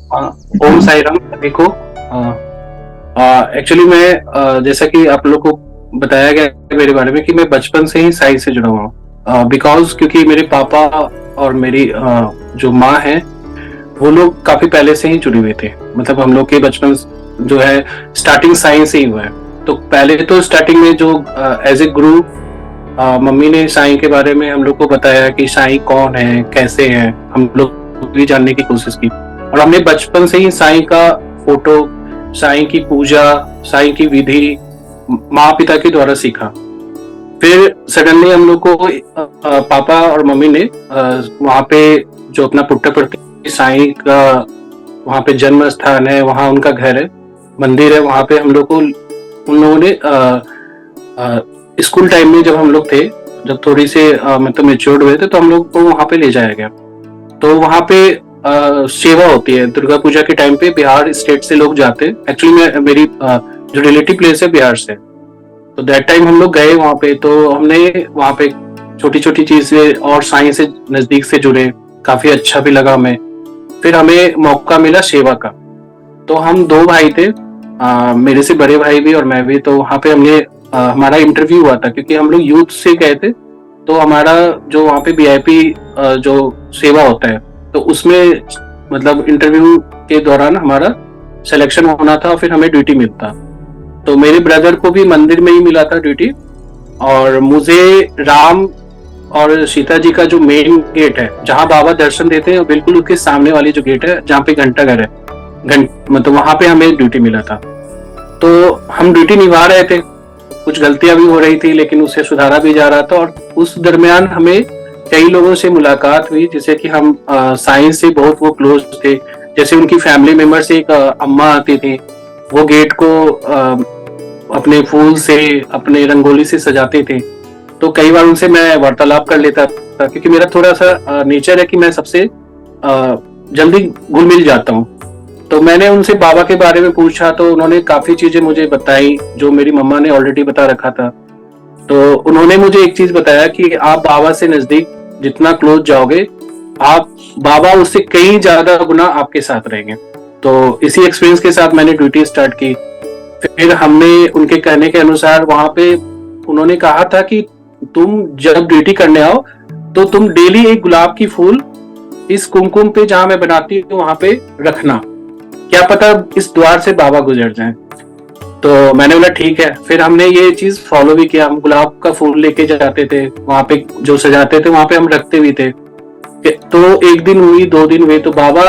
हाँ, ओम साई राम सभी को। एक्चुअली मैं जैसा कि आप लोग को बताया गया है मेरे बारे में कि मैं बचपन से ही साई से जुड़ा हुआ हूँ, बिकॉज क्योंकि मेरे पापा और मेरी जो माँ है वो लोग काफी पहले से ही जुड़े हुए थे। मतलब हम लोग के बचपन जो है स्टार्टिंग साई से ही हुआ है। तो पहले तो स्टार्टिंग में जो एज ए गुरु मम्मी ने साई के बारे में हम लोग को बताया कि साई कौन है, कैसे है, हम लोग भी जानने की कोशिश की। और हमने बचपन से ही साई का फोटो, साई की पूजा, साई की विधि माँ पिता के द्वारा सीखा। फिर सडनली हम लोग को पापा और मम्मी ने वहाँ पे जो अपना पुट्टपर्थी साई का वहाँ पे जन्म स्थान है, वहाँ उनका घर है, मंदिर है, वहाँ पे हम लोग को उन लोगों ने स्कूल टाइम में जब हम लोग थे, जब थोड़ी से मतलब मेच्योर्ड हुए थे, तो हम लोग को वहाँ पे ले जाया गया। तो वहाँ पे सेवा होती है दुर्गा पूजा के टाइम पे। बिहार स्टेट से लोग जाते हैं। एक्चुअली मेरी जो रिलेटिव प्लेस है बिहार से, तो दैट टाइम हम लोग गए वहाँ पे। तो हमने वहाँ पे छोटी छोटी चीजें और साई से नजदीक से जुड़े, काफी अच्छा भी लगा हमें। फिर हमें मौका मिला सेवा का। तो हम दो भाई थे, मेरे से बड़े भाई भी और मैं भी। तो वहाँ पे हमने हमारा इंटरव्यू हुआ था, क्योंकि हम लोग यूथ से गए थे। तो हमारा जो वहाँ पे वीआईपी जो सेवा होता है, तो उसमें मतलब इंटरव्यू के दौरान हमारा सिलेक्शन होना था और फिर हमें ड्यूटी मिलता। तो मेरे ब्रदर को भी मंदिर में ही मिला था ड्यूटी, और मुझे राम और सीता जी का जो मेन गेट है जहाँ बाबा दर्शन देते हैं, बिल्कुल उसके सामने वाली जो गेट है जहाँ पे घंटा घर है, मतलब वहां पे हमें ड्यूटी मिला था। तो हम ड्यूटी निभा रहे थे, कुछ गलतियां भी हो रही थी लेकिन उसे सुधारा भी जा रहा था। और उस दरमियान हमें कई लोगों से मुलाकात हुई, जैसे कि हम साइंस से बहुत वो क्लोज थे। जैसे उनकी फैमिली मेंबर से एक अम्मा आती थी, वो गेट को अपने फूल से, अपने रंगोली से सजाते थे। तो कई बार उनसे मैं वार्तालाप कर लेता था, क्योंकि मेरा थोड़ा सा नेचर है कि मैं सबसे जल्दी घुल मिल जाता हूँ। तो मैंने उनसे बाबा के बारे में पूछा, तो उन्होंने काफी चीजें मुझे बताई जो मेरी मम्मा ने ऑलरेडी बता रखा था। तो उन्होंने मुझे एक चीज बताया कि आप बाबा से नजदीक जितना क्लोज जाओगे, आप बाबा उससे कई ज्यादा गुना आपके साथ रहेंगे। तो इसी एक्सपीरियंस के साथ मैंने ड्यूटी स्टार्ट की। फिर हमने उनके कहने के अनुसार वहां पे उन्होंने कहा था कि तुम जब ड्यूटी करने आओ तो तुम डेली एक गुलाब की फूल इस कुमकुम पे जहां मैं बनाती हूँ वहां पे रखना, क्या पता इस द्वार से बाबा गुजर जाएं। तो मैंने बोला ठीक है। फिर हमने ये चीज फॉलो भी किया। हम गुलाब का फूल लेके जाते थे वहां पे, जो सजाते थे वहां पे हम रखते भी थे। तो एक दिन हुई, दो दिन हुए, तो बाबा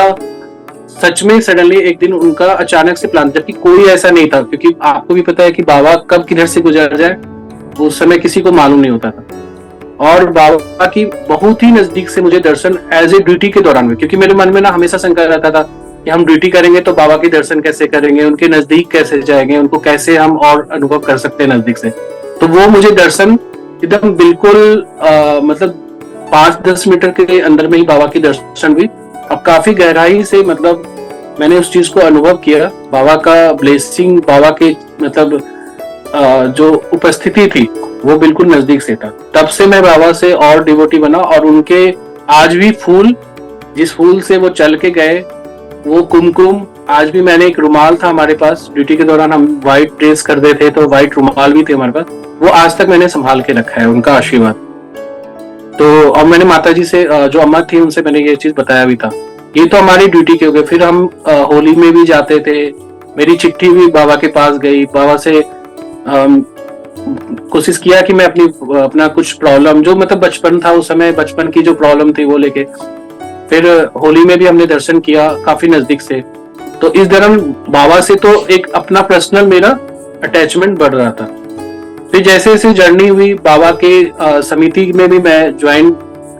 सच में सडनली एक दिन उनका अचानक से प्लान, जबकि कोई ऐसा नहीं था, क्योंकि आपको भी पता है कि बाबा कब किधर से गुजर जाए उस समय किसी को मालूम नहीं होता था। और बाबा की बहुत ही नजदीक से मुझे दर्शन एज ए ड्यूटी के दौरान हुए, क्योंकि मेरे मन में ना हमेशा शंका रहता था कि हम ड्यूटी करेंगे तो बाबा के दर्शन कैसे करेंगे, उनके नजदीक कैसे जाएंगे, उनको कैसे हम और अनुभव कर सकते हैं नजदीक से। तो वो मुझे दर्शन एकदम बिल्कुल मतलब 5-10 मीटर के अंदर में ही बाबा की दर्शन हुई। अब काफी गहराई से मतलब मैंने उस चीज को अनुभव किया, बाबा का ब्लेसिंग, बाबा के मतलब जो उपस्थिति थी वो बिल्कुल नजदीक से था। तब से मैं बाबा से और डिवोटी बना। और उनके आज भी फूल, जिस फूल से वो चल के गए, वो कुमकुम, आज भी मैंने एक रुमाल था हमारे पास, ड्यूटी के दौरान हम व्हाइट ड्रेस करते थे तो व्हाइट रुमाल भी थे हमारे पास, वो आज तक मैंने संभाल के रखा है, उनका आशीर्वाद। तो और मैंने माता जी से जो अम्मा थी उनसे मैंने ये चीज बताया भी था। ये तो हमारी ड्यूटी के हो गए। फिर हम होली में भी जाते थे। मेरी चिट्ठी भी बाबा के पास गई, बाबा से कोशिश किया कि मैं अपना कुछ प्रॉब्लम, जो मतलब बचपन था उस समय, बचपन की जो प्रॉब्लम थी वो लेके। फिर होली में भी हमने दर्शन किया काफी नजदीक से। तो इस दौरान बाबा से तो एक अपना पर्सनल मेरा अटैचमेंट बढ़ रहा था। फिर जैसे जैसे जर्नी हुई, बाबा के समिति में भी मैं ज्वाइन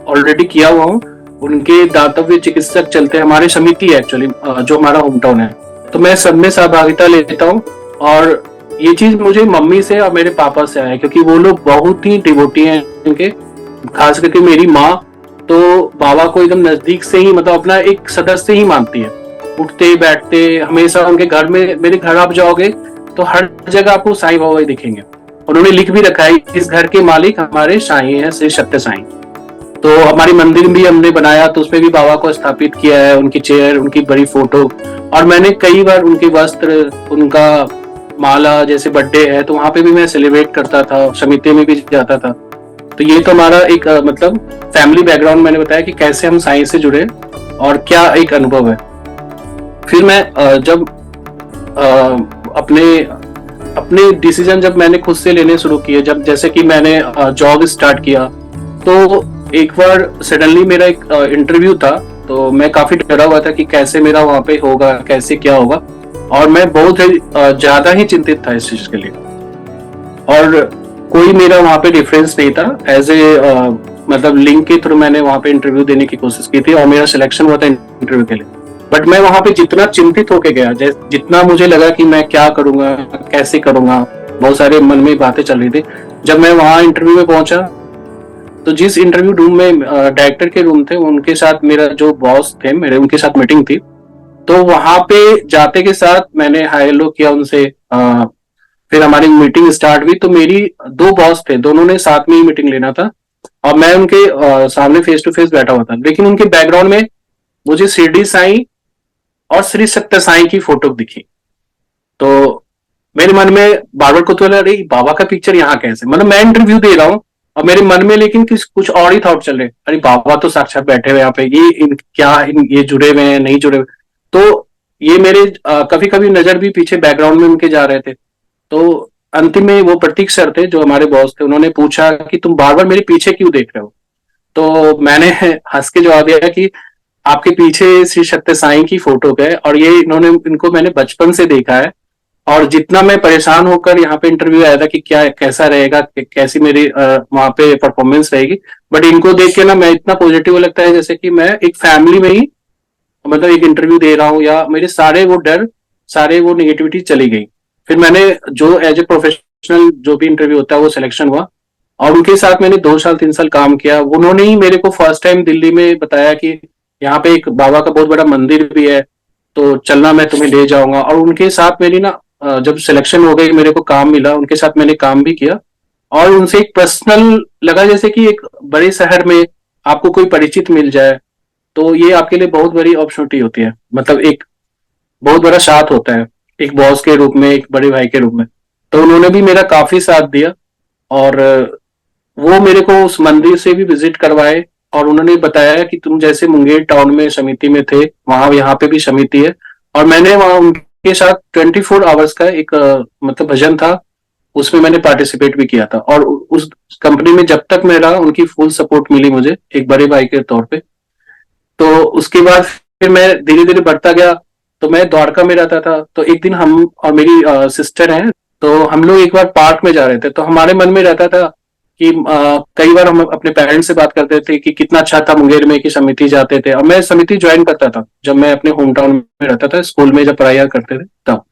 ऑलरेडी किया हुआ हूँ। उनके दातव्य चिकित्सक चलते हैं, हमारे समिति है एक्चुअली, जो हमारा होम टाउन है। तो मैं सब में सहभागिता लेता हूँ। और ये चीज मुझे मम्मी से और मेरे पापा से आया, क्योंकि वो लोग बहुत ही डिवोटी हैं इनके। खास करके मेरी माँ तो बाबा को एकदम नजदीक से ही, मतलब अपना एक सदस्य ही मानती है। उठते बैठते हमेशा उनके घर में, मेरे घर आप जाओगे तो हर जगह आपको साईं बाबा ही दिखेंगे। उन्होंने लिख भी रखा है, इस घर के मालिक हमारे साईं हैं, श्री सत्य साईं। तो हमारी मंदिर भी हमने बनाया, तो उसमें भी बाबा को स्थापित किया है, उनकी चेयर, उनकी बड़ी फोटो। और मैंने कई बार उनके वस्त्र, उनका माला, जैसे बर्थडे है तो वहां पे भी मैं सेलिब्रेट करता था, समिति में भी जाता था। तो ये तो हमारा एक मतलब फैमिली बैकग्राउंड मैंने बताया कि कैसे हम साइंस से जुड़े और क्या एक अनुभव है। फिर मैं जब अपने अपने डिसीजन जब मैंने खुद से लेने शुरू किए, जब जैसे कि मैंने जॉब स्टार्ट किया, तो एक बार सडनली मेरा एक इंटरव्यू था। तो मैं काफी डरा हुआ था कि कैसे मेरा वहां पे होगा, कैसे क्या होगा। और मैं बहुत ही ज्यादा ही चिंतित था इस चीज के लिए। और कोई मेरा वहां पे डिफरेंस नहीं था। एज ए मतलब लिंक के थ्रू मैंने वहां पे इंटरव्यू देने की कोशिश की थी और मेरा सिलेक्शन हुआ था इंटरव्यू के लिए। बट मैं वहां पे जितना चिंतित होके गया, जितना मुझे लगा कि मैं क्या करूंगा, कैसे करूंगा, बहुत सारे मन में बातें चल रही थी। जब मैं वहां इंटरव्यू में पहुंचा, तो जिस इंटरव्यू रूम में डायरेक्टर के रूम थे, उनके साथ मेरा जो बॉस थे मेरे, उनके साथ मीटिंग थी। तो वहां पे जाते के साथ मैंने हाय हेलो किया उनसे। फिर हमारी मीटिंग स्टार्ट हुई। तो मेरी दो बॉस थे, दोनों ने साथ में ही मीटिंग लेना था और मैं उनके सामने फेस टू फेस बैठा हुआ था। लेकिन उनके बैकग्राउंड में मुझे शिरडी साईं और श्री सत्य साईं की फोटो दिखी। तो मेरे मन में बार बार कुतूहल, अरे बाबा का पिक्चर यहाँ कैसे, मतलब मैं इंटरव्यू दे रहा हूँ और मेरे मन में लेकिन कुछ और ही थॉट चल रहे, अरे बाबा तो साक्षात बैठे हुए यहाँ पे, ये जुड़े हुए हैं, नहीं जुड़े हुए। तो ये मेरे कभी कभी नजर भी पीछे बैकग्राउंड में उनके जा रहे थे। तो अंतिम में वो प्रतीक सर थे जो हमारे बॉस थे, उन्होंने पूछा कि तुम बार बार मेरे पीछे क्यों देख रहे हो। तो मैंने हंस के जवाब दिया कि आपके पीछे श्री सत्य साईं की फोटो है और ये इनको मैंने बचपन से देखा है। और जितना मैं परेशान होकर यहाँ पे इंटरव्यू आया था कि क्या कैसा रहेगा, कैसी मेरी वहां पे परफॉर्मेंस रहेगी, बट इनको देख के ना मैं इतना पॉजिटिव लगता है जैसे कि मैं एक फैमिली में ही मतलब एक इंटरव्यू दे रहा हूँ, या मेरे सारे वो डर, सारे वो निगेटिविटी चली गई। फिर मैंने जो एज ए प्रोफेशनल जो भी इंटरव्यू होता है वो सिलेक्शन हुआ और उनके साथ मैंने 2 साल 3 साल काम किया। उन्होंने ही मेरे को फर्स्ट टाइम दिल्ली में बताया कि यहाँ पे एक बाबा का बहुत बड़ा मंदिर भी है, तो चलना, मैं तुम्हें ले जाऊंगा। और उनके साथ मेरी ना जब सिलेक्शन हो गई, मेरे को काम मिला, उनके साथ मैंने काम भी किया और उनसे एक पर्सनल लगा, जैसे कि एक बड़े शहर में आपको कोई परिचित मिल जाए तो ये आपके लिए बहुत बड़ी अपॉर्चुनिटी होती है, मतलब एक बहुत बड़ा साथ होता है एक बॉस के रूप में, एक बड़े भाई के रूप में। तो उन्होंने भी मेरा काफी साथ दिया और वो मेरे को उस मंदिर से भी विजिट करवाए और उन्होंने बताया कि तुम जैसे मुंगेर टाउन में समिति में थे, वहां यहाँ पे भी समिति है। और मैंने वहां उनके साथ 24 आवर्स का एक मतलब भजन था, उसमें मैंने पार्टिसिपेट भी किया था। और उस कंपनी में जब तक मैं रहा उनकी फुल सपोर्ट मिली मुझे एक बड़े भाई के तौर पे। तो उसके बाद फिर मैं धीरे धीरे बढ़ता गया। तो मैं द्वारका में रहता था, तो एक दिन हम और मेरी सिस्टर हैं, तो हम लोग एक बार पार्क में जा रहे थे। तो हमारे मन में रहता था कि कई बार हम अपने पेरेंट्स से बात करते थे कि कितना अच्छा था मुंगेर में कि समिति जाते थे। और मैं समिति ज्वाइन करता था जब मैं अपने होम टाउन में रहता था, स्कूल में जब पढ़ाई करते थे तब।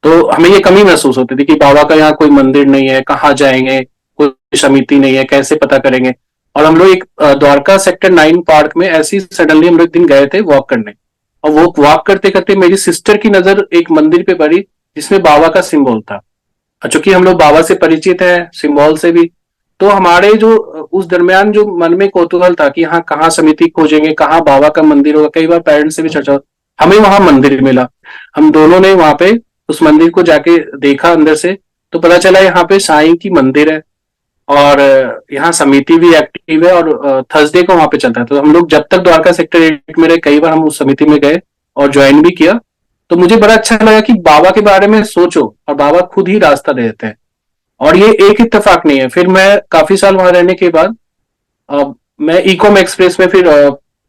तो हमें ये कमी महसूस होती थी कि बाबा का यहाँ कोई मंदिर नहीं है, कहाँ जाएंगे, कोई समिति नहीं है, कैसे पता करेंगे। और हम लोग एक द्वारका सेक्टर 9 पार्क में ऐसे ही सडनली हम लोग एक दिन गए थे वॉक करने। और वो वॉक करते करते मेरी सिस्टर की नजर एक मंदिर पे पड़ी जिसमें बाबा का सिंबल था। और चूंकि हम लोग बाबा से परिचित हैं, सिंबल से भी, तो हमारे जो उस दरमियान जो मन में कौतूहल था कि हाँ कहाँ समिति खोजेंगे, कहाँ बाबा का मंदिर होगा, कई बार पेरेंट्स से भी चर्चा, हमें वहां मंदिर मिला। हम दोनों ने वहां पे उस मंदिर को जाके देखा अंदर से, तो पता चला यहाँ पे साईं की मंदिर है और यहाँ समिति भी एक्टिव है और थर्सडे को वहां पे चलता है। तो हम लोग जब तक द्वारका सेक्टर 8 में रहे, कई बार हम उस समिति में गए और ज्वाइन भी किया। तो मुझे बड़ा अच्छा लगा कि बाबा के बारे में सोचो और बाबा खुद ही रास्ता दे देते हैं। और ये एक इत्तेफाक नहीं है। फिर मैं काफी साल वहां रहने के बाद मैं इकॉम एक्सप्रेस में फिर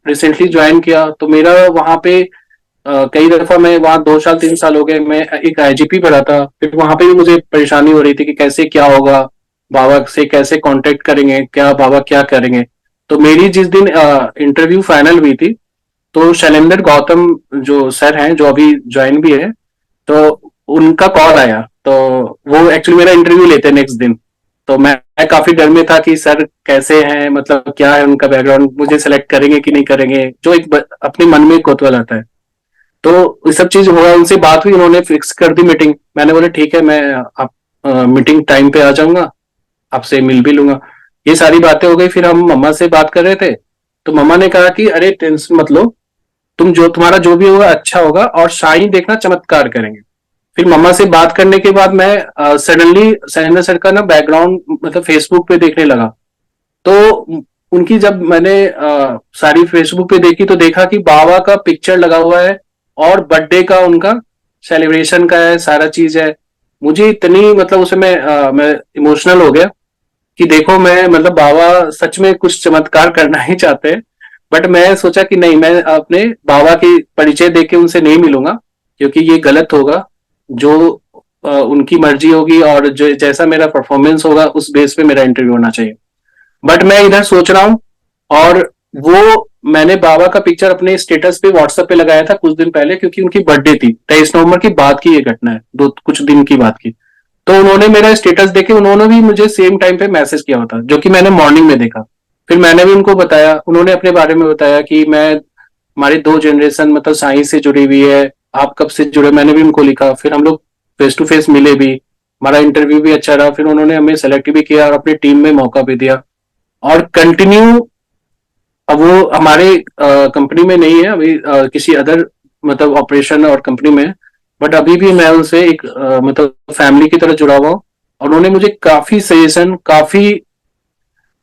रिसेंटली ज्वाइन किया। तो मेरा वहां पे कई दफा मैं वहां 2 साल 3 साल हो गए, मैं एक आईजीपी पढ़ा था। फिर वहां पे भी मुझे परेशानी हो रही थी कि कैसे क्या होगा, बाबा से कैसे कांटेक्ट करेंगे, क्या बाबा क्या करेंगे। तो मेरी जिस दिन इंटरव्यू फाइनल हुई थी, तो शैलेंद्र गौतम जो सर हैं, जो अभी ज्वाइन भी है, तो उनका कॉल आया। तो वो एक्चुअली मेरा इंटरव्यू लेते नेक्स्ट दिन। तो मैं काफी डर में था कि सर कैसे हैं, मतलब क्या है उनका बैकग्राउंड, मुझे सेलेक्ट करेंगे कि नहीं करेंगे, जो एक अपने मन में कौतूहल आता है। तो ये सब चीज हुआ, उनसे बात हुई, उन्होंने फिक्स कर दी मीटिंग। मैंने बोला ठीक है, मैं आप मीटिंग टाइम पे आ जाऊंगा, आपसे मिल भी लूंगा। ये सारी बातें हो गई। फिर हम मम्मा से बात कर रहे थे, तो मम्मा ने कहा कि अरे टेंशन मत लो, तुम जो तुम्हारा जो भी होगा अच्छा होगा, और शाइन देखना चमत्कार करेंगे। फिर मम्मा से बात करने के बाद मैं सडनली शैलेंद्र सर का ना बैकग्राउंड मतलब फेसबुक पे देखने लगा। तो उनकी जब मैंने सारी फेसबुक पे देखी तो देखा कि बाबा का पिक्चर लगा हुआ है, और बर्थडे का उनका सेलिब्रेशन का है, सारा चीज है। मुझे इतनी मतलब उसे मैं इमोशनल हो गया कि देखो मैं मतलब बाबा सच में कुछ चमत्कार करना ही चाहते हैं। बट मैं सोचा कि नहीं, मैं अपने बाबा की परिचय देके उनसे नहीं मिलूंगा, क्योंकि ये गलत होगा। जो उनकी मर्जी होगी और जो जैसा मेरा परफॉर्मेंस होगा उस बेस पे मेरा इंटरव्यू होना चाहिए। बट मैं इधर सोच रहा हूँ, और वो मैंने बाबा का पिक्चर अपने स्टेटस पे व्हाट्सएप पे लगाया था कुछ दिन पहले, क्योंकि उनकी बर्थडे थी। 23 नवंबर की बात की ये घटना है, दो कुछ दिन की बात की। तो उन्होंने मेरा स्टेटस देखे, उन्होंने भी मुझे सेम टाइम पे मैसेज किया हुआ था, जो कि मैंने मॉर्निंग में देखा। फिर मैंने भी उनको बताया, उन्होंने अपने बारे में बताया कि मैं हमारी 2 जनरेशन मतलब साइंस से जुड़ी हुई है। आप कब से जुड़े, मैंने भी उनको लिखा। फिर हम लोग फेस टू फेस मिले भी, हमारा इंटरव्यू भी अच्छा रहा। फिर उन्होंने हमें सेलेक्ट भी किया और अपनी टीम में मौका भी दिया, और कंटिन्यू। अब वो हमारे कंपनी में नहीं है अभी, किसी अदर मतलब ऑपरेशन और कंपनी में है। बट अभी भी मैं उनसे एक मतलब फैमिली की तरह जुड़ा हुआ हूँ, और उन्होंने मुझे काफी सजेशन, काफी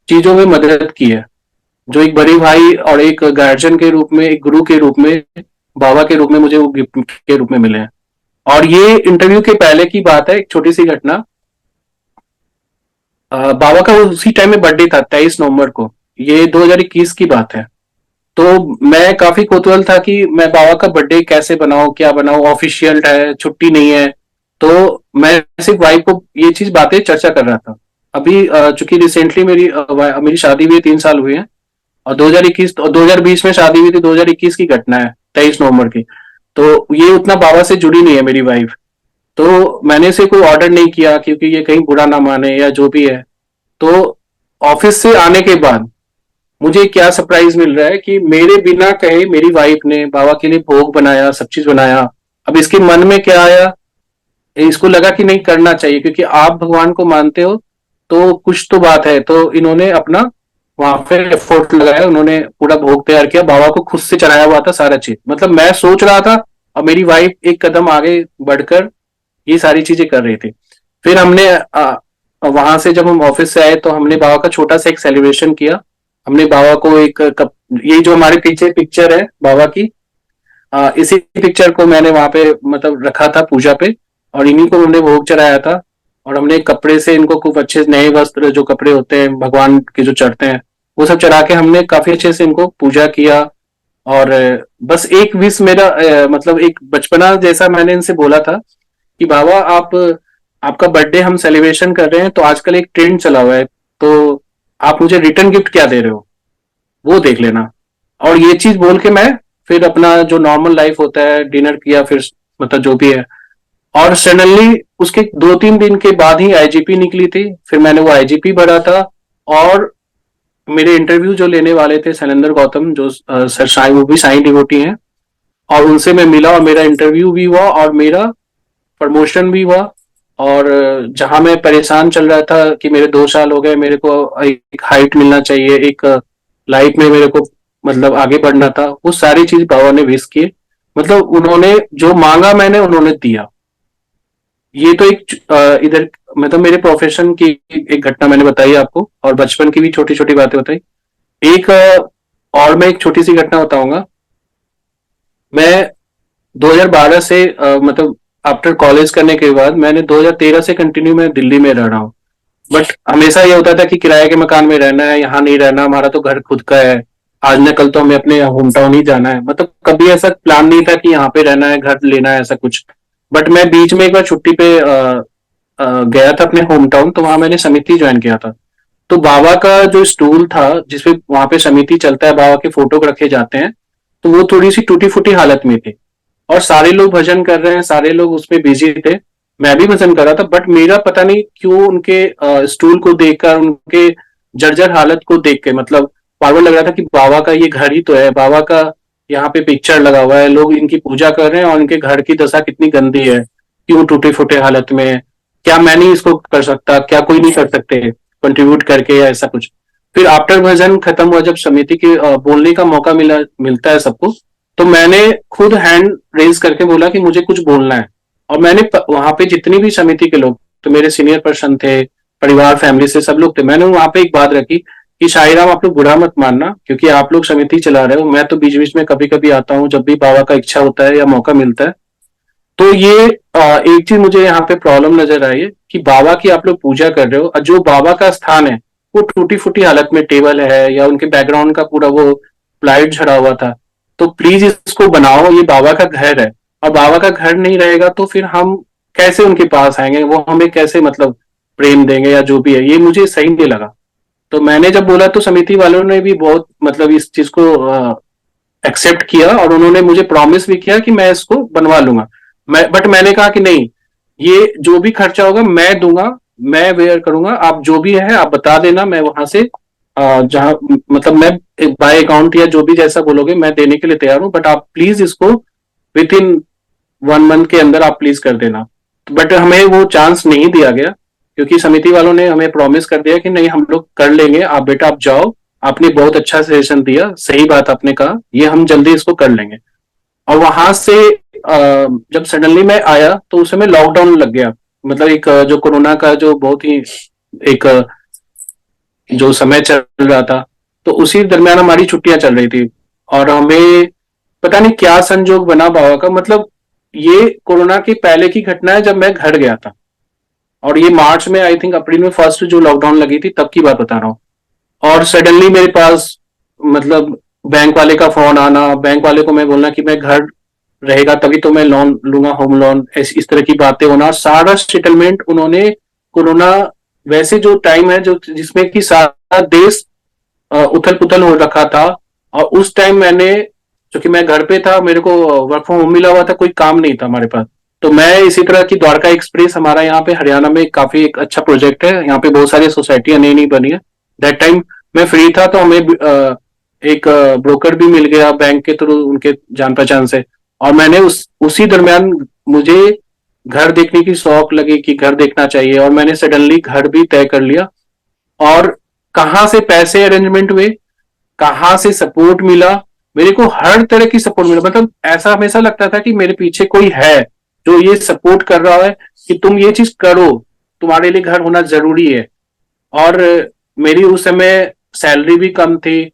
चीजों में मदद की है। जो एक बड़े भाई और एक गार्जियन के रूप में, एक गुरु के रूप में, बाबा के रूप में मुझे वो गिफ्ट के रूप में मिले हैं। और ये इंटरव्यू के पहले की बात है, एक छोटी सी घटना। बाबा का उसी टाइम में बर्थडे था, 23 नवंबर को। ये 2021 की बात है। तो मैं काफी कौतूहल था कि मैं बाबा का बर्थडे कैसे बनाऊं, क्या बनाऊं, ऑफिशियल है, छुट्टी नहीं है। तो मैं सिर्फ वाइफ को ये चीज बातें चर्चा कर रहा था। अभी चूंकि रिसेंटली मेरी शादी हुई 3 साल हुए हैं, और 2021 और 2020 में शादी हुई थी, 2021 की घटना है, 23 नवंबर की। तो ये उतना बाबा से जुड़ी नहीं है मेरी वाइफ। तो मैंने इसे कोई ऑर्डर नहीं किया, क्योंकि ये कहीं बुरा ना माने या जो भी है। तो ऑफिस से आने के बाद मुझे क्या सरप्राइज मिल रहा है कि मेरे बिना कहे मेरी वाइफ ने बाबा के लिए भोग बनाया, सब चीज बनाया। अब इसके मन में क्या आया, इसको लगा कि नहीं करना चाहिए, क्योंकि आप भगवान को मानते हो, तो कुछ तो बात है। तो इन्होंने अपना वहां पे एफर्ट लगाया, उन्होंने पूरा भोग तैयार किया, बाबा को खुद से चढ़ाया हुआ था सारा चीज। मतलब मैं सोच रहा था, और मेरी वाइफ एक कदम आगे बढ़कर ये सारी चीजें कर रही थी। फिर हमने वहां से जब हम ऑफिस से आए तो हमने बाबा का छोटा सा एक सेलिब्रेशन किया। हमने बाबा को एक कप, ये जो हमारे पीछे पिक्चर है बाबा की, इसी पिक्चर को मैंने वहां पे मतलब रखा था पूजा पे, और इन्हीं को हमने भोग चढ़ाया था। और हमने कपड़े से इनको खूब अच्छे नए वस्त्र, जो कपड़े होते हैं भगवान के जो चढ़ते हैं, वो सब चढ़ा के हमने काफी अच्छे से इनको पूजा किया। और बस एक विश मेरा मतलब एक बचपना जैसा मैंने इनसे बोला था कि बाबा आप, आपका बर्थडे हम सेलिब्रेशन कर रहे हैं, तो आजकल एक ट्रेंड चला हुआ है, तो आप मुझे रिटर्न गिफ्ट क्या दे रहे हो, वो देख लेना। और ये चीज बोल के मैं फिर अपना जो नॉर्मल लाइफ होता है, डिनर किया, फिर मतलब जो भी है। और सडनली उसके 2-3 दिन के बाद ही आईजीपी निकली थी। फिर मैंने वो आईजीपी भरा था, और मेरे इंटरव्यू जो लेने वाले थे शैलेंद्र गौतम, जो सर साई, वो भी साई डिवोटी हैं, और उनसे मैं मिला, और मेरा इंटरव्यू भी हुआ, और मेरा प्रमोशन भी हुआ। और जहां मैं परेशान चल रहा था कि मेरे 2 साल हो गए, मेरे को एक हाइट मिलना चाहिए, एक लाइफ में मेरे को मतलब आगे बढ़ना था, वो सारी चीज बाबा ने विश की। मतलब उन्होंने जो मांगा मैंने, उन्होंने दिया। ये तो एक इधर मतलब मेरे प्रोफेशन की एक घटना मैंने बताई आपको, और बचपन की भी छोटी छोटी बातें बताई। एक और मैं एक छोटी सी घटना बताऊंगा। मैं 2012 से मतलब आफ्टर कॉलेज करने के बाद मैंने 2013 से कंटिन्यू मैं दिल्ली में रह रहा हूँ। बट हमेशा ये होता था कि किराए के मकान में रहना है, यहाँ नहीं रहना, हमारा तो घर खुद का है। आज न कल तो हमें अपने होम टाउन ही जाना है। मतलब कभी ऐसा प्लान नहीं था कि यहाँ पे रहना है, घर लेना है, ऐसा कुछ। बट मैं बीच में एक बार छुट्टी पे गया था अपने होम टाउन, तो वहां मैंने समिति ज्वाइन किया था। तो बाबा का जो स्टूल था जिसपे वहां पे समिति चलता है, बाबा के फोटो रखे जाते हैं, तो वो थोड़ी सी टूटी फूटी हालत में थी। और सारे लोग भजन कर रहे हैं, सारे लोग उसमें बिजी थे, मैं भी भजन कर रहा था। बट मेरा पता नहीं क्यों उनके स्टूल को देखकर, उनके जर्जर हालत को देख के, मतलब बार बार लग रहा था कि बाबा का ये घर ही तो है, बाबा का यहाँ पे पिक्चर लगा हुआ है, लोग इनकी पूजा कर रहे हैं, और इनके घर की दशा कितनी गंदी है, क्यों टूटे फूटे हालत में है, क्या मैं नहीं इसको कर सकता, क्या कोई नहीं कर सकते। कंट्रीब्यूट करके या ऐसा कुछ। फिर आफ्टर भजन खत्म हुआ, जब समिति के बोलने का मौका मिलता है सबको, तो मैंने खुद हैंड रेज करके बोला कि मुझे कुछ बोलना है। और मैंने वहां पे जितनी भी समिति के लोग, तो मेरे सीनियर पर्सन थे, परिवार फैमिली से सब लोग थे, मैंने वहां पे एक बात रखी कि शायराम आप लोग बुरा मत मानना, क्योंकि आप लोग समिति चला रहे हो, मैं तो बीच बीच में कभी कभी आता हूँ जब भी बाबा का इच्छा होता है या मौका मिलता है। तो ये एक चीज मुझे यहाँ पे प्रॉब्लम नजर आई है कि बाबा की आप लोग पूजा कर रहे हो और जो बाबा का स्थान है वो टूटी फूटी हालत में टेबल है या उनके बैकग्राउंड का पूरा वो प्लाइड झड़ा हुआ था। तो प्लीज इसको बनाओ, ये बाबा का घर है। और बाबा का घर नहीं रहेगा तो फिर हम कैसे उनके पास आएंगे, वो हमें कैसे मतलब प्रेम देंगे या जो भी है, ये मुझे सही नहीं लगा। तो मैंने जब बोला तो समिति वालों ने भी बहुत मतलब इस चीज को एक्सेप्ट किया और उन्होंने मुझे प्रॉमिस भी किया कि मैं इसको बनवा लूंगा। बट मैंने कहा कि नहीं, ये जो भी खर्चा होगा मैं दूंगा, मैं वेयर करूंगा, आप जो भी है आप बता देना, मैं वहां से जहां मतलब मैं बाय अकाउंट या जो भी जैसा बोलोगे मैं देने के लिए तैयार हूं, बट आप प्लीज इसको विद इन 1 मंथ के अंदर आप प्लीज कर देना। बट हमें वो चांस नहीं दिया गया, क्योंकि समिति वालों ने हमें प्रॉमिस कर दिया कि नहीं हम लोग कर लेंगे, आप बेटा आप जाओ, आपने बहुत अच्छा सजेशन दिया, सही बात आपने कहा, ये हम जल्दी इसको कर लेंगे। और वहां से जब सडनली मैं आया तो उस समय लॉकडाउन लग गया, मतलब एक जो कोरोना का जो बहुत ही एक जो समय चल रहा था, तो उसी दरमियान हमारी छुट्टियां चल रही थी। और हमें पता नहीं क्या संजोग बना बाबा का, मतलब ये कोरोना की पहले की घटना है जब मैं घर गया था, और ये मार्च में आई थिंक अप्रैल में फर्स्ट जो लॉकडाउन लगी थी तब की बात बता रहा हूँ। और सडनली मेरे पास मतलब बैंक वाले का फोन आना, बैंक वाले को मैं बोलना कि मैं घर रहेगा तभी तो मैं लोन लूंगा, होम लोन, इस तरह की बातें होना, सारा सेटलमेंट उन्होंने कोरोना वैसे जो टाइम है जो जिसमें कि सारा देश उथल पुथल हो रखा था, और उस टाइम मैंने, क्योंकि मैं घर पे था, मेरे को वर्क फ्रॉम होम मिला हुआ था, कोई काम नहीं था हमारे पास, तो मैं इसी तरह की द्वारका एक्सप्रेस हमारा यहाँ पे हरियाणा में काफी एक अच्छा प्रोजेक्ट है, यहाँ पे बहुत सारी सोसाइटियां नई नई बनी है। दैट टाइम मैं फ्री था तो हमें एक ब्रोकर भी मिल गया बैंक के थ्रू, उनके जान पहचान से। और मैंने उसी दरमियान मुझे घर देखने की शौक लगी कि घर देखना चाहिए, और मैंने सडनली घर भी तय कर लिया। और कहाँ से पैसे अरेंजमेंट हुए, कहाँ से सपोर्ट मिला, मेरे को हर तरह की सपोर्ट मिला, मतलब ऐसा हमेशा लगता था कि मेरे पीछे कोई है जो ये सपोर्ट कर रहा है कि तुम ये चीज करो, तुम्हारे लिए घर होना जरूरी है। और मेरी उस समय सैलरी भी कम थी,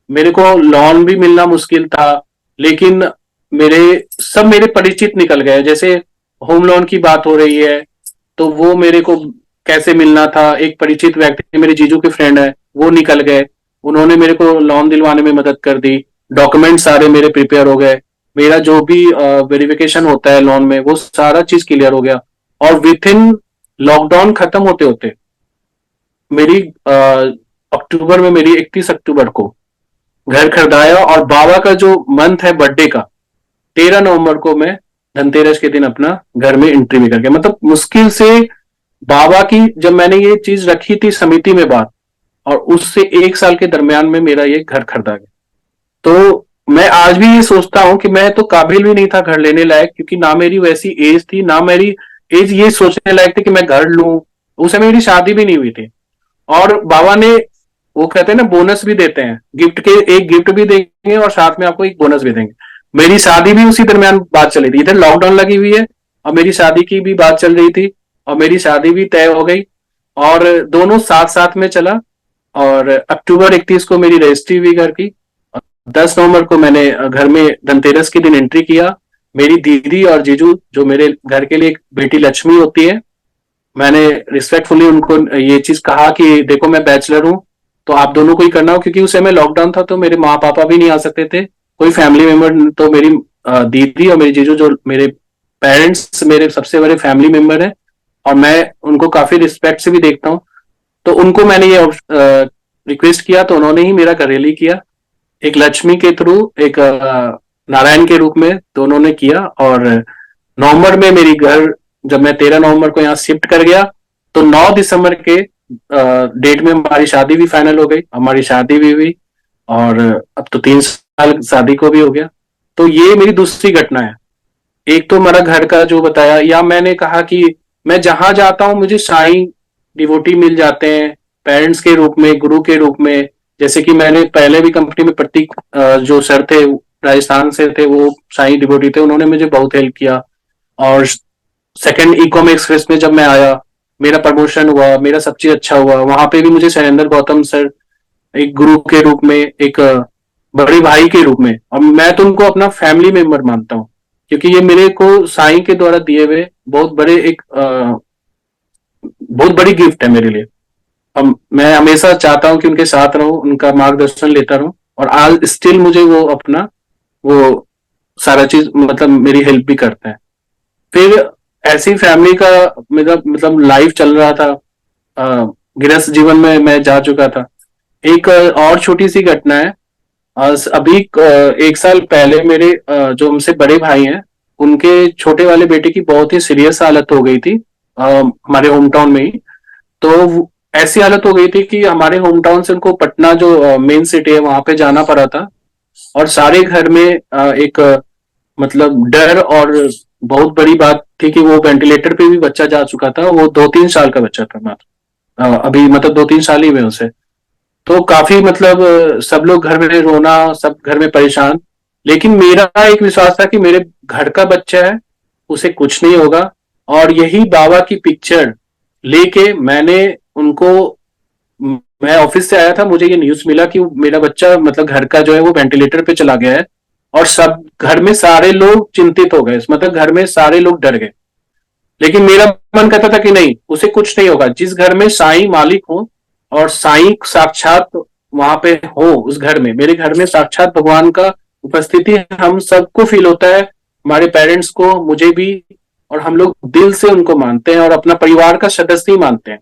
मेरे को लोन भी मिलना मुश्किल था, लेकिन मेरे सब मेरे परिचित निकल गए। जैसे होम लोन की बात हो रही है तो वो मेरे को कैसे मिलना था, एक परिचित व्यक्ति मेरे जीजू के फ्रेंड है वो निकल गए, उन्होंने मेरे को लोन दिलवाने में मदद कर दी, डॉक्यूमेंट सारे मेरे प्रिपेयर हो गए, मेरा जो भी वेरिफिकेशन होता है लोन में वो सारा चीज क्लियर हो गया। और विथ इन लॉकडाउन खत्म होते होते मेरी अक्टूबर में, मेरी 31 अक्टूबर को घर खरीदाया, और बाबा का जो मंथ है बर्थडे का 13 नवंबर को मैं धनतेरस के दिन अपना घर में एंट्री भी कर गया। मतलब मुश्किल से बाबा की जब मैंने ये चीज रखी थी समिति में बात, और उससे 1 साल के दरमियान में मेरा ये घर खरीदा गया। तो मैं आज भी ये सोचता हूँ कि मैं तो काबिल भी नहीं था घर लेने लायक, क्योंकि ना मेरी वैसी एज थी, ना मेरी एज ये सोचने लायक थी कि मैं घर लूं। उस समय मेरी शादी भी नहीं हुई थी। और बाबा ने, वो कहते हैं ना बोनस भी देते हैं, गिफ्ट के एक गिफ्ट भी देंगे और साथ में आपको एक बोनस भी देंगे। मेरी शादी भी उसी दरमियान बात चली थी, इधर लॉकडाउन लगी हुई है और मेरी शादी की भी बात चल रही थी, और मेरी शादी भी तय हो गई, और दोनों साथ साथ में चला। और अक्टूबर 31 को मेरी रजिस्ट्री हुई घर की, 10 नवंबर को मैंने घर में धनतेरस के दिन एंट्री किया। मेरी दीदी और जीजू जो मेरे घर के लिए एक बेटी लक्ष्मी होती है, मैंने रिस्पेक्टफुली उनको ये चीज कहा कि देखो मैं बैचलर हूँ तो आप दोनों को ही करना हो, क्योंकि उस समय लॉकडाउन था तो मेरे माँ पापा भी नहीं आ सकते थे, कोई फैमिली मेंबर, तो मेरी दीदी और मेरी जीजू जो मेरे पेरेंट्स मेरे सबसे बड़े फैमिली मेंबर है, और मैं उनको काफी रिस्पेक्ट से भी देखता हूँ। तो उनको मैंने ये रिक्वेस्ट किया तो उन्होंने ही मेरा घरेली किया, एक लक्ष्मी के थ्रू, एक नारायण के रूप में दोनों ने किया। और नवंबर में मेरी घर, जब मैं 13 नवंबर को यहाँ शिफ्ट कर गया तो 9 दिसंबर के डेट में हमारी शादी भी फाइनल हो गई, हमारी शादी भी हुई, और अब तो 3 साल शादी को भी हो गया। तो ये मेरी दूसरी घटना है। एक तो मेरा घर का जो बताया, या मैंने कहा कि मैं जहां जाता हूं मुझे साईं डिवोटी मिल जाते हैं, पेरेंट्स के रूप में, गुरु के रूप में, जैसे कि मैंने पहले भी कंपनी में प्रतीक जो सर थे राजस्थान से थे, वो साईं डिवोटी थे, उन्होंने मुझे बहुत हेल्प किया। और सेकंड इकॉम एक्सप्रेस में जब मैं आया, मेरा प्रमोशन हुआ, मेरा सब चीज अच्छा हुआ, वहां पे भी मुझे शैलेंद्र गौतम सर एक गुरु के रूप में, एक बड़े भाई के रूप में, और मैं तो उनको अपना फैमिली मेंबर मानता हूँ, क्योंकि ये मेरे को साईं के द्वारा दिए हुए बहुत बड़े एक बहुत बड़ी गिफ्ट है मेरे लिए। अब मैं हमेशा चाहता हूँ कि उनके साथ रहूं, उनका मार्गदर्शन लेता रहूं, और आज स्टिल मुझे वो अपना वो सारा चीज मतलब मेरी हेल्प भी करता है। फिर ऐसी फैमिली का मेरा मतलब लाइफ चल रहा था, गृहस्थ जीवन में मैं जा चुका था। एक और छोटी सी घटना है। अभी एक साल पहले मेरे जो हमसे बड़े भाई हैं, उनके छोटे वाले बेटे की बहुत ही सीरियस हालत हो गई थी हमारे होम टाउन में ही। तो ऐसी हालत हो गई थी कि हमारे होम टाउन से उनको पटना जो मेन सिटी है वहां पे जाना पड़ा था। और सारे घर में एक मतलब डर, और बहुत बड़ी बात थी कि वो वेंटिलेटर पे भी बच्चा जा चुका था, वो 2-3 साल का बच्चा था मात्र। अभी मतलब 2-3 साल ही हुए उसे। तो काफी मतलब सब लोग घर में रोना, सब घर में परेशान। लेकिन मेरा एक विश्वास था कि मेरे घर का बच्चा है, उसे कुछ नहीं होगा। और यही बाबा की पिक्चर लेके मैंने उनको, मैं ऑफिस से आया था, मुझे ये न्यूज मिला कि मेरा बच्चा मतलब घर का जो है वो वेंटिलेटर पे चला गया है। और सब घर में सारे लोग चिंतित हो गए, मतलब घर में सारे लोग डर गए। लेकिन मेरा मन कहता था कि नहीं, उसे कुछ नहीं होगा। जिस घर में साईं मालिक हो और साईं साक्षात वहां पे हो, उस घर में, मेरे घर में साक्षात भगवान का उपस्थिति हम सबको फील होता है, हमारे पेरेंट्स को, मुझे भी। और हम लोग दिल से उनको मानते हैं और अपना परिवार का सदस्य ही मानते हैं।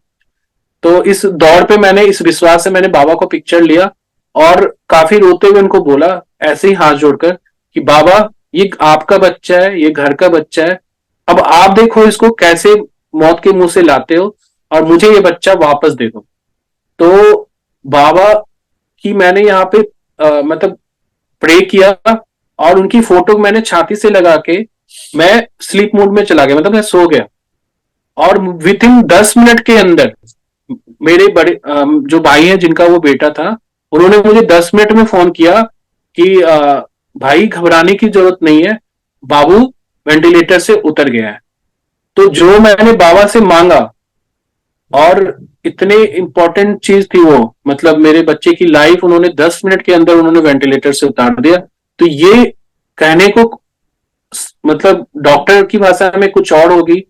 तो इस दौर पे मैंने, इस विश्वास से मैंने बाबा को पिक्चर लिया, और काफी रोते हुए उनको बोला, ऐसे ही हाथ जोड़कर, कि बाबा ये आपका बच्चा है, ये घर का बच्चा है, अब आप देखो इसको कैसे मौत के मुंह से लाते हो, और मुझे ये बच्चा वापस दे दो। तो बाबा की मैंने यहाँ पे मतलब प्रे किया, और उनकी फोटो मैंने छाती से लगा के मैं स्लीप मोड में चला गया, मतलब मैं सो गया। और विद इन 10 मिनट के अंदर मेरे बड़े जो भाई हैं जिनका वो बेटा था, उन्होंने मुझे 10 मिनट में फोन किया कि भाई घबराने की जरूरत नहीं है, बाबू वेंटिलेटर से उतर गया है। तो जो मैंने बाबा से मांगा, और इतने इंपॉर्टेंट चीज थी वो, मतलब मेरे बच्चे की लाइफ उन्होंने 10 मिनट के अंदर उन्होंने वेंटिलेटर से उतार दिया। तो ये कहने को मतलब डॉक्टर की भाषा में कुछ और होगी,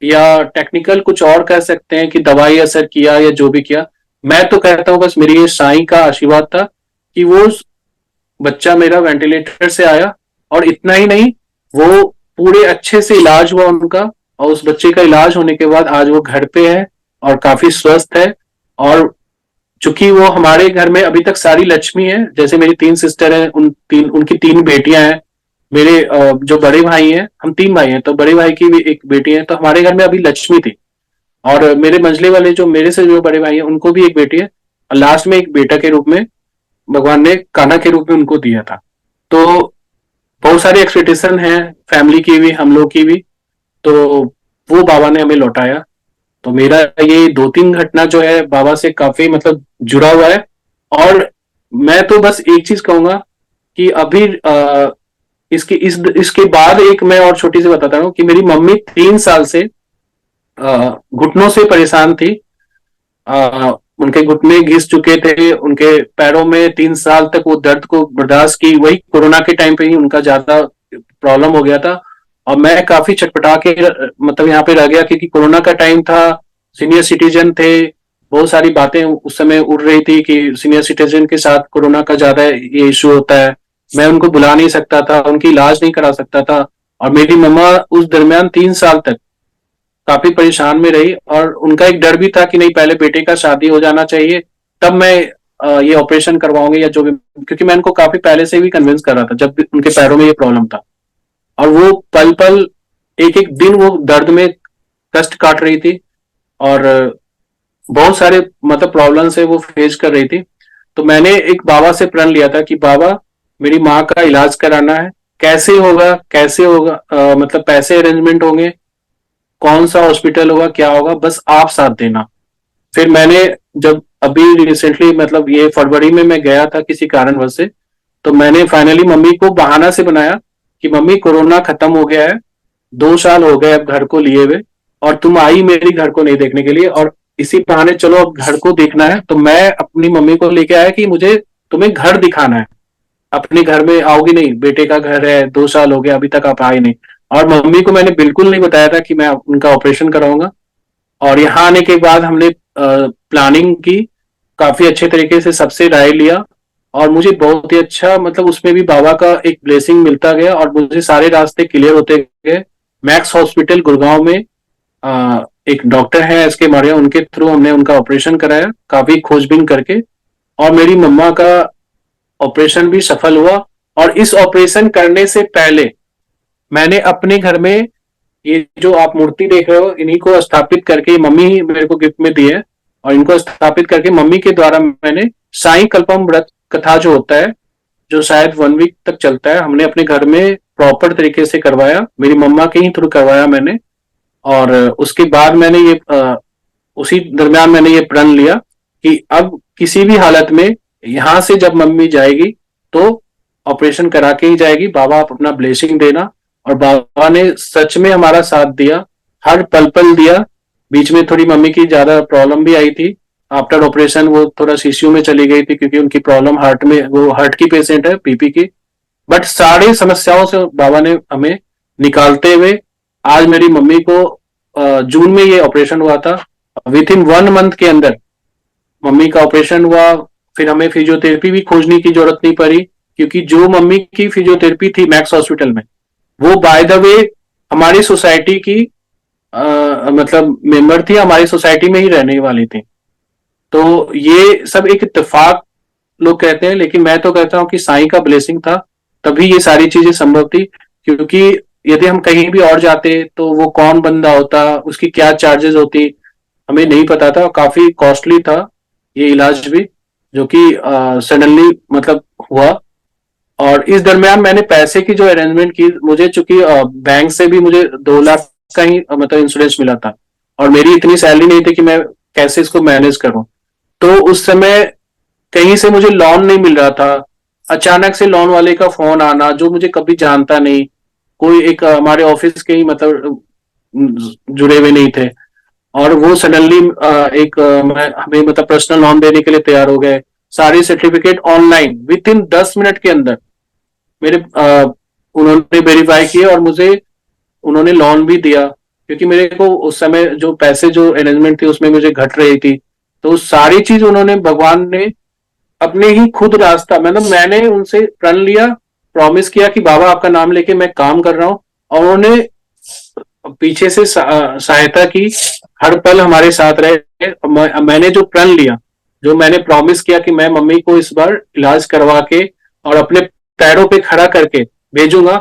या टेक्निकल कुछ और कह सकते हैं कि दवाई असर किया या जो भी किया। मैं तो कहता हूं बस मेरी ये साईं का आशीर्वाद था कि वो बच्चा मेरा वेंटिलेटर से आया। और इतना ही नहीं, वो पूरे अच्छे से इलाज हुआ उनका, और उस बच्चे का इलाज होने के बाद आज वो घर पे है और काफी स्वस्थ है। और चूंकि वो हमारे घर में अभी तक सारी लक्ष्मी है, जैसे मेरी 3 सिस्टर है, उनकी 3 बेटियां हैं। मेरे जो बड़े भाई हैं, हम 3 भाई हैं, तो बड़े भाई की भी एक बेटी है, तो हमारे घर में अभी लक्ष्मी थी। और मेरे मंझले वाले जो मेरे से जो बड़े भाई हैं, उनको भी एक बेटी है, और लास्ट में एक बेटा के रूप में भगवान ने कान्हा के रूप में उनको दिया था। तो बहुत सारी एक्सपेक्टेशन है, फैमिली की भी, हम लोग की भी। तो वो बाबा ने हमें लौटाया। तो मेरा ये 2-3 घटना जो है बाबा से काफी मतलब जुड़ा हुआ है। और मैं तो बस एक चीज कहूंगा कि अभी इसके बाद एक मैं और छोटी सी बताता हूँ कि मेरी मम्मी 3 साल से घुटनों से परेशान थी। उनके घुटने घिस चुके थे, उनके पैरों में 3 साल तक वो दर्द को बर्दाश्त की, वही कोरोना के टाइम पे ही उनका ज्यादा प्रॉब्लम हो गया था। और मैं काफी छटपटा के मतलब यहाँ पे रह गया, क्योंकि कोरोना का टाइम था, सीनियर सिटीजन थे, बहुत सारी बातें उस समय उड़ रही थी कि सीनियर सिटीजन के साथ कोरोना का ज्यादा ये इश्यू होता है। मैं उनको बुला नहीं सकता था, उनकी इलाज नहीं करा सकता था। और मेरी मम्मा उस दरमियान 3 साल तक काफी परेशान में रही, और उनका एक डर भी था कि नहीं, पहले बेटे का शादी हो जाना चाहिए, तब मैं ये ऑपरेशन करवाऊंगी या जो भी, क्योंकि मैं उनको काफी पहले से भी कन्विंस कर रहा था जब उनके पैरों में ये प्रॉब्लम था। और वो पल पल, एक एक दिन वो दर्द में कष्ट काट रही थी, और बहुत सारे मतलब प्रॉब्लम से वो फेस कर रही थी। तो मैंने एक बाबा से प्रण लिया था कि बाबा मेरी माँ का इलाज कराना है, कैसे होगा, कैसे होगा, मतलब पैसे अरेंजमेंट होंगे, कौन सा हॉस्पिटल होगा, क्या होगा, बस आप साथ देना। फिर मैंने जब अभी रिसेंटली मतलब ये फरवरी में मैं गया था किसी कारणवश से, तो मैंने फाइनली मम्मी को बहाना से बनाया कि मम्मी कोरोना खत्म हो गया है, 2 साल हो गए अब घर को लिए हुए, और तुम आई मेरी घर को नहीं देखने के लिए, और इसी बहाने चलो अब घर को देखना है। तो मैं अपनी मम्मी को लेके आया कि मुझे तुम्हें घर दिखाना है, अपने घर में आओगी नहीं, बेटे का घर है, 2 साल हो गया अभी तक आप आए नहीं। और मम्मी को मैंने बिल्कुल नहीं बताया था कि मैं उनका ऑपरेशन कराऊंगा। और यहाँ आने के बाद हमने प्लानिंग की, काफी अच्छे तरीके से सबसे राय लिया, और मुझे बहुत ही अच्छा मतलब उसमें भी बाबा का एक ब्लेसिंग मिलता गया और मुझे सारे रास्ते क्लियर होते गए। मैक्स हॉस्पिटल गुड़गांव में एक डॉक्टर है एस के मौर्य, उनके थ्रू हमने उनका ऑपरेशन कराया काफी खोजबीन करके, और मेरी मम्मा का ऑपरेशन भी सफल हुआ। और इस ऑपरेशन करने से पहले मैंने अपने घर में ये जो आप मूर्ति देख रहे हो, इन्हीं को स्थापित करके मम्मी ही मेरे को गिफ्ट में दी है, और इनको स्थापित करके मम्मी के द्वारा मैंने साई कल्पम व्रत कथा जो होता है, जो शायद 1 वीक तक चलता है, हमने अपने घर में प्रॉपर तरीके से करवाया, मेरी मम्मा के ही थ्रू करवाया मैंने। और उसके बाद मैंने ये उसी दरमियान मैंने ये प्रण लिया कि अब किसी भी हालत में यहाँ से जब मम्मी जाएगी तो ऑपरेशन करा के ही जाएगी, बाबा आप अपना ब्लेसिंग देना। और बाबा ने सच में हमारा साथ दिया, हर पल पल दिया। बीच में थोड़ी मम्मी की ज्यादा प्रॉब्लम भी आई थी, आफ्टर ऑपरेशन वो थोड़ा सीसीयू में चली गई थी क्योंकि उनकी प्रॉब्लम हार्ट में, वो हार्ट की पेशेंट है, पीपी की। बट सारी समस्याओं से बाबा ने हमें निकालते हुए आज मेरी मम्मी को जून में ये ऑपरेशन हुआ था, विद इन 1 मंथ के अंदर मम्मी का ऑपरेशन हुआ। फिर हमें फिजियोथेरेपी भी खोजने की जरूरत नहीं पड़ी, क्योंकि जो मम्मी की फिजियोथेरेपी थी मैक्स हॉस्पिटल में, वो बाय द वे हमारी सोसाइटी की मतलब मेंबर थी, हमारी सोसाइटी में ही रहने वाली थी। तो ये सब एक इत्तेफाक लोग कहते हैं, लेकिन मैं तो कहता हूँ कि साईं का ब्लेसिंग था, तभी ये सारी चीजें संभव थी। क्योंकि यदि हम कहीं भी और जाते तो वो कौन बंदा होता, उसकी क्या चार्जेस होती, हमें नहीं पता था, काफी कॉस्टली था ये इलाज भी, जो कि सडनली मतलब हुआ। और इस दरमियान मैंने पैसे की जो अरेंजमेंट की, मुझे चूंकि बैंक से भी मुझे 2 लाख का ही मतलब इंश्योरेंस मिला था, और मेरी इतनी सैलरी नहीं थी कि मैं कैसे इसको मैनेज करूं। तो उस समय कहीं से मुझे लोन नहीं मिल रहा था, अचानक से लोन वाले का फोन आना, जो मुझे कभी जानता नहीं, कोई एक हमारे ऑफिस के ही मतलब जुड़े हुए नहीं थे, और वो सडनली एक हमें मतलब पर्सनल लोन देने के लिए तैयार हो गए। सारी certificate online with in 10 minute के अंदर मेरे उन्होंने वेरीफाई किए और मुझे उन्होंने लोन भी दिया, क्योंकि मेरे को उस समय जो पैसे जो अरेंजमेंट थी उसमें मुझे घट रही थी। तो सारी चीज उन्होंने, भगवान ने अपने ही खुद रास्ता, मतलब मैंने उनसे प्रण लिया, प्रॉमिस किया कि बाबा आपका नाम लेके मैं काम कर रहा हूँ, और उन्होंने पीछे से सहायता की, हर पल हमारे साथ रहे। मैंने जो प्रण लिया, जो मैंने प्रॉमिस किया कि मैं मम्मी को इस बार इलाज करवा के और अपने पैरों पे खड़ा करके भेजूंगा,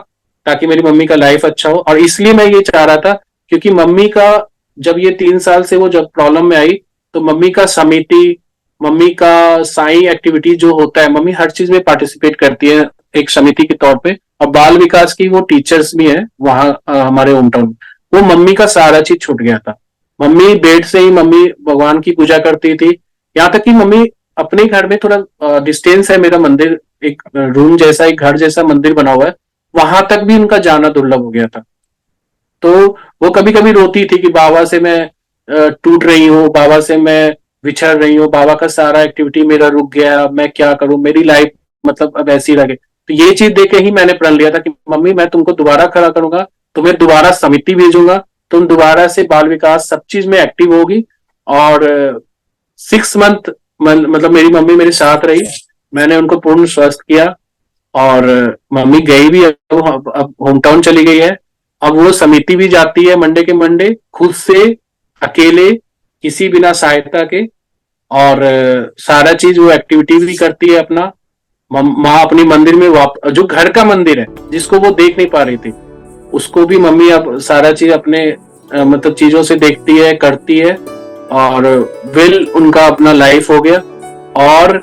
ताकि मेरी मम्मी का लाइफ अच्छा हो। और इसलिए मैं ये चाह रहा था, क्योंकि मम्मी का जब ये 3 साल से वो जब प्रॉब्लम में आई, तो मम्मी का समिति, मम्मी का साई एक्टिविटी जो होता है, मम्मी हर चीज में पार्टिसिपेट करती है एक समिति के तौर पे, और बाल विकास की वो टीचर्स भी है वहां हमारे होम टाउन। वो मम्मी का सारा चीज छूट गया था। मम्मी बेड से ही मम्मी भगवान की पूजा करती थी, यहाँ तक कि मम्मी अपने घर में, थोड़ा डिस्टेंस है मेरा मंदिर, एक रूम जैसा, एक घर जैसा मंदिर बना हुआ है, वहां तक भी उनका जाना दुर्लभ हो गया था। तो वो कभी कभी रोती थी कि बाबा से मैं टूट रही हूँ, बाबा से मैं बिछड़ रही हूँ, बाबा का सारा एक्टिविटी मेरा रुक गया, मैं क्या करूं, मेरी लाइफ मतलब अब ऐसी लगे। तो ये चीज देख के ही मैंने प्रण लिया था कि मम्मी मैं तुमको दोबारा खड़ा करूंगा, तुम्हें दोबारा समिति भेजूंगा, तुम दोबारा से बाल विकास सब चीज में एक्टिव होगी। और 6 मंथ मतलब मेरी मम्मी मेरे साथ रही, मैंने उनको पूर्ण स्वस्थ किया, और मम्मी गई भी, अब होम टाउन चली गई है। अब वो समिति भी जाती है मंडे के मंडे, खुद से, अकेले, किसी बिना सहायता के, और सारा चीज वो एक्टिविटी भी करती है अपना। माँ अपनी मंदिर में जो घर का मंदिर है जिसको वो देख नहीं पा रही थी, उसको भी मम्मी अब सारा चीज अपने मतलब चीजों से देखती है, करती है, और वेल उनका अपना लाइफ हो गया। और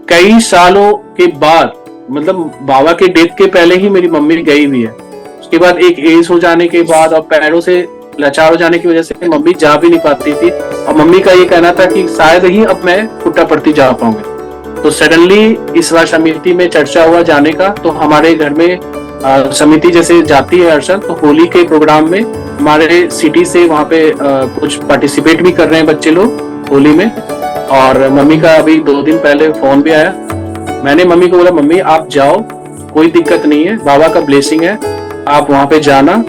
कई सालों के बाद, मतलब बाबा के डेथ के पहले ही मेरी मम्मी गई हुई है, उसके बाद एक एज हो जाने के बाद और पैरों से लाचार हो जाने की वजह से मम्मी जा भी नहीं पाती थी, और मम्मी का ये कहना था कि शायद ही अब मैं पुट्टापर्थी जा पाऊंगी। तो सडनली इस बार समिति में चर्चा हुआ जाने का, तो हमारे घर में समिति जैसे जाती है हर साल, तो होली के प्रोग्राम में हमारे सिटी से वहाँ पे कुछ पार्टिसिपेट भी कर रहे हैं बच्चे लोग होली में। और मम्मी का अभी 2 दिन पहले फोन भी आया। मैंने मम्मी को बोला, मम्मी आप जाओ, कोई दिक्कत नहीं है, बाबा का ब्लेसिंग है, आप वहाँ पे जाना।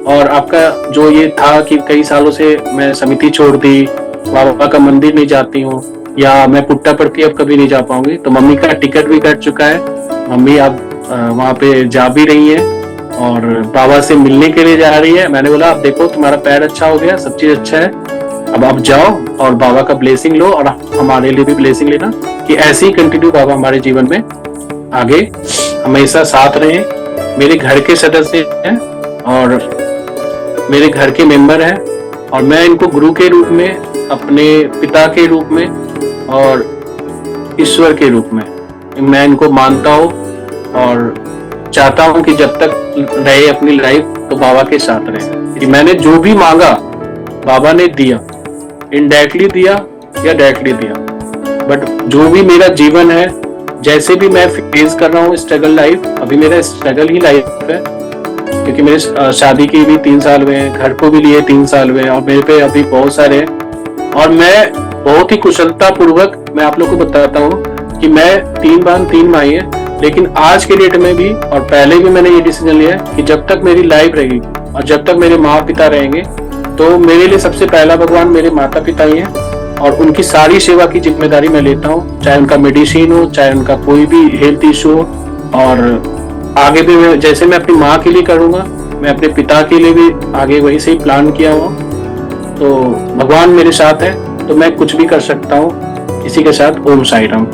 और आपका जो ये था कि कई सालों से मैं समिति छोड़ दी, बाबा का मंदिर नहीं जाती हूँ, या मैं पुट्टापर्थी अब कभी नहीं जा पाऊंगी, तो मम्मी का टिकट भी कट चुका है। मम्मी अब वहाँ पे जा भी रही है और बाबा से मिलने के लिए जा रही है। मैंने बोला, आप देखो तुम्हारा पैर अच्छा हो गया, सब चीज अच्छा है, अब आप जाओ और बाबा का ब्लेसिंग लो, और हमारे लिए भी ब्लेसिंग लेना कि ऐसे ही कंटिन्यू बाबा हमारे जीवन में आगे हमेशा साथ रहे। मेरे घर के सदस्य हैं और मेरे घर के मेंबर हैं, और मैं इनको गुरु के रूप में, अपने पिता के रूप में और ईश्वर के रूप में मैं इनको मानता हूँ, और चाहता हूँ कि जब तक रहे अपनी लाइफ तो बाबा के साथ रहे। कि मैंने जो भी मांगा बाबा ने दिया, इनडायरेक्टली दिया या डायरेक्टली दिया, बट जो भी मेरा जीवन है, जैसे भी मैं फेस कर रहा हूँ स्ट्रगल लाइफ, अभी मेरा स्ट्रगल ही लाइफ है, क्योंकि मेरे शादी के भी 3 साल हुए हैं, घर को भी लिए 3 साल हुए हैं, और मेरे पे अभी बहुत सारे हैं। और मैं बहुत ही कुशलता पूर्वक मैं आप लोग को बताता हूँ कि मैं 3 बहन 3 भाई है, लेकिन आज के डेट में भी और पहले भी मैंने ये डिसीजन लिया कि जब तक मेरी लाइफ रहेगी और जब तक मेरे माँ पिता रहेंगे, तो मेरे लिए सबसे पहला भगवान मेरे माता पिता ही हैं, और उनकी सारी सेवा की जिम्मेदारी मैं लेता हूँ, चाहे उनका मेडिसिन हो, चाहे उनका कोई भी हेल्थ इशू हो। और आगे भी मैं जैसे मैं अपनी माँ के लिए करूँगा, मैं अपने पिता के लिए भी आगे वही से ही प्लान किया हुआ। तो भगवान मेरे साथ है, तो मैं कुछ भी कर सकता हूँ। इसी के साथ ओम साई राम।